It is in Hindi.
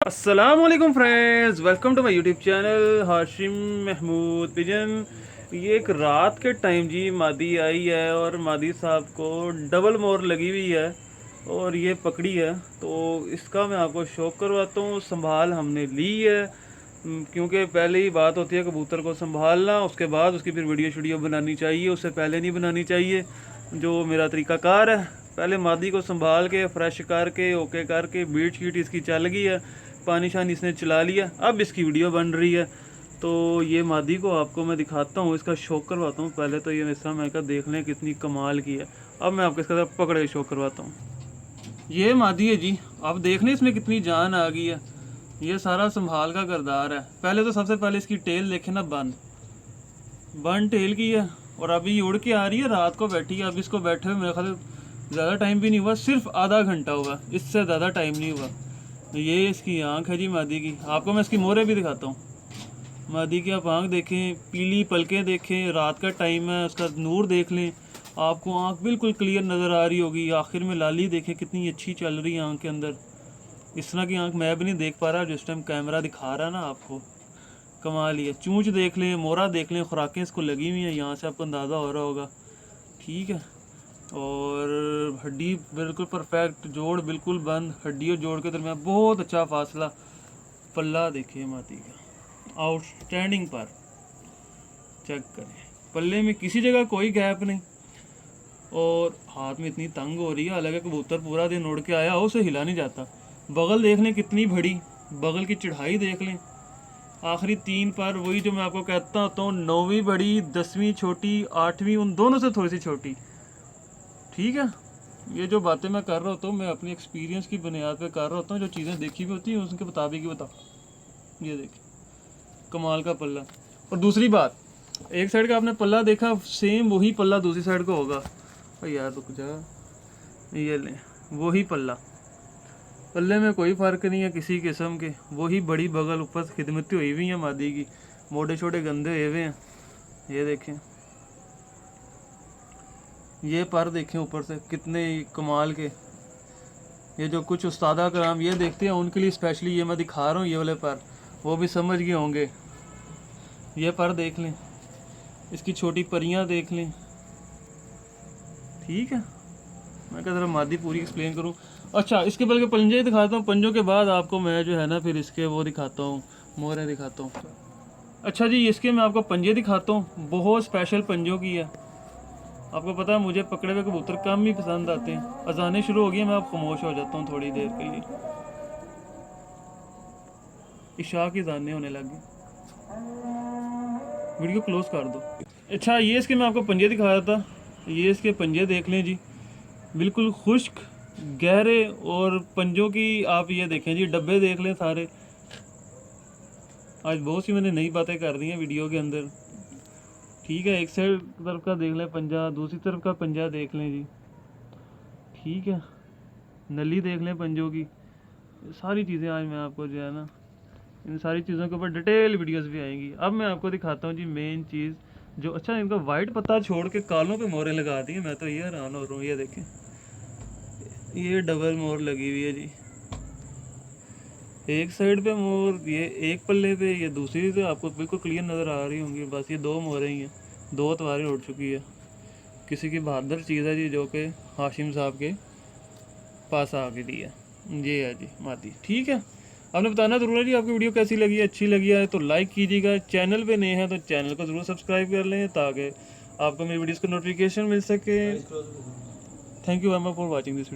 अस्सलामुअलैकुम friends, welcome to my YouTube channel Hashim Mahmood pigeon. ये एक रात के टाइम जी मादी आई है और मादी साहब को डबल मोर लगी हुई है और ये पकड़ी है। तो इसका मैं आपको शौक करवाता हूँ। संभाल हमने ली है क्योंकि पहले ही बात होती है कबूतर को संभालना, उसके बाद उसकी फिर वीडियो बनानी चाहिए, उससे पहले नहीं बनानी चाहिए। जो मेरा तरीक़ाकार है, पहले मादी को संभाल के फ्रेश करके ओके करके बीट शीट इसकी चल गई है, पानी शानी इसने चला लिया, अब इसकी वीडियो बन रही है। तो ये मादी को आपको मैं दिखाता हूँ, इसका शौक करवाता हूँ। पहले तो ये हिस्सा मैं कहा देख लें कितनी कमाल की है। अब मैं आपको इसका पकड़े शौक करवाता हूँ। ये मादी है जी, आप देख लें इसमें कितनी जान आ गई है। ये सारा संभाल का किरदार है। पहले तो सबसे पहले इसकी टेल देखें ना, बंद टेल की है और अभी ये उड़ के आ रही है, रात को बैठी है। अब इसको बैठे हुए मेरे ख्याल ज़्यादा टाइम भी नहीं हुआ, सिर्फ आधा घंटा हुआ, इससे ज़्यादा टाइम नहीं हुआ। ये इसकी आंख है जी मादी की। आपको मैं इसकी मोहरें भी दिखाता हूँ। मादी की आप आंख देखें, पीली पलकें देखें, रात का टाइम है, उसका नूर देख लें, आपको आंख बिल्कुल क्लियर नज़र आ रही होगी। आखिर में लाली देखें कितनी अच्छी चल रही है आंख के अंदर। इस तरह की आंख मैं भी नहीं देख पा रहा जिस टाइम कैमरा दिखा रहा है ना आपको। कमाल ही है। चूंच देख लें, मोरा देख लें, खुराकें इसको लगी हुई हैं, यहाँ से आपको अंदाज़ा हो रहा होगा। ठीक है। और हड्डी बिल्कुल परफेक्ट, जोड़ बिल्कुल बंद, हड्डी और जोड़ के दरमियान बहुत अच्छा फासला। पल्ला देखिए मादी का, आउटस्टैंडिंग पर चेक करें, पल्ले में किसी जगह कोई गैप नहीं। और हाथ में इतनी तंग हो रही है, हालांकि कबूतर पूरा दिन उड़ के आया हो, उसे हिला नहीं जाता। बगल देख लें कितनी बड़ी, बगल की चढ़ाई देख लें। आखिरी 3 पर वही जो मैं आपको कहता होता हूँ, 9वीं बड़ी, 10वीं छोटी, 8वीं उन दोनों से थोड़ी सी छोटी। ठीक है। ये जो बातें मैं कर रहा होता हूँ, मैं अपनी एक्सपीरियंस की बुनियाद पे कर रहा होता हूँ। जो चीज़ें देखी भी होती हैं उसके मुताबिक ही बता। ये देखिए कमाल का पल्ला। और दूसरी बात, एक साइड का आपने पल्ला देखा, सेम वही पल्ला दूसरी साइड का होगा। भाई यार रुक जा, ये लें वही पल्ला, पल्ले में कोई फ़र्क नहीं है किसी किस्म के। वही बड़ी बगल, ऊपर से खिदमती हुई हुई है मादी की, मोटे छोटे गंदे हुए हुए हैं। ये देखें, ये पर देखें ऊपर से कितने कमाल के। ये जो कुछ उस्तादा कराम ये देखते हैं, उनके लिए स्पेशली ये मैं दिखा रहा हूँ। ये वाले पर वो भी समझ गए होंगे। ये पर देख लें, इसकी छोटी परियां देख लें। ठीक है। मैं क्या ज़रा मादी पूरी एक्सप्लेन करूँ। अच्छा, इसके बल्कि पंजे दिखाता हूँ, पंजों के बाद आपको मैं जो है ना फिर इसके वो दिखाता हूँ, मोहरें दिखाता हूँ। अच्छा जी, इसके मैं आपको पंजे दिखाता हूँ, बहुत स्पेशल पंजों की है। आपको पता है मुझे पकड़े हुए कबूतर कम ही पसंद आते हैं। अजानें शुरू हो गई, मैं अब खामोश हो जाता हूँ थोड़ी देर के लिए। इशा की अजानें होने लग गई, वीडियो क्लोज कर दो। अच्छा, ये इसके मैं आपको पंजे दिखा रहा था। ये इसके पंजे देख लें जी, बिल्कुल खुश्क गहरे। और पंजों की आप ये देखें जी, डब्बे देख लें सारे। आज बहुत सी मैंने नई बातें कर दी हैं वीडियो के अंदर। ठीक है। एक साइड तरफ का देख लें पंजा, दूसरी तरफ का पंजा देख लें जी। ठीक है। नली देख लें पंजों की। सारी चीज़ें आज मैं आपको जो है ना, इन सारी चीज़ों के ऊपर डिटेल वीडियोस भी आएंगी। अब मैं आपको दिखाता हूँ जी मेन चीज़ जो, अच्छा इनका वाइट पत्ता छोड़ के कालों पे मोहरें लगा दी हैं। मैं तो ये हैरान हो रहा हूँ। ये देखें, ये डबल मोहर लगी हुई है जी। एक साइड पे मोहर, ये एक पल्ले पे, ये दूसरी से आपको बिल्कुल क्लियर नज़र आ रही होंगी। बस ये 2 मोहरें ही हैं, 2 तवारें उड़ चुकी है। किसी की बहादुर चीज़ है जी, जो कि हाशिम साहब के पास आ गई है। ये है जी मादी। ठीक है। आपने बताना ज़रूर है जी आपकी वीडियो कैसी लगी है। अच्छी लगी है तो लाइक कीजिएगा, चैनल पे नए हैं तो चैनल को ज़रूर सब्सक्राइब कर लें ताकि आपको मेरी वीडियोस का नोटिफिकेशन मिल सके। Thank you very much for watching this.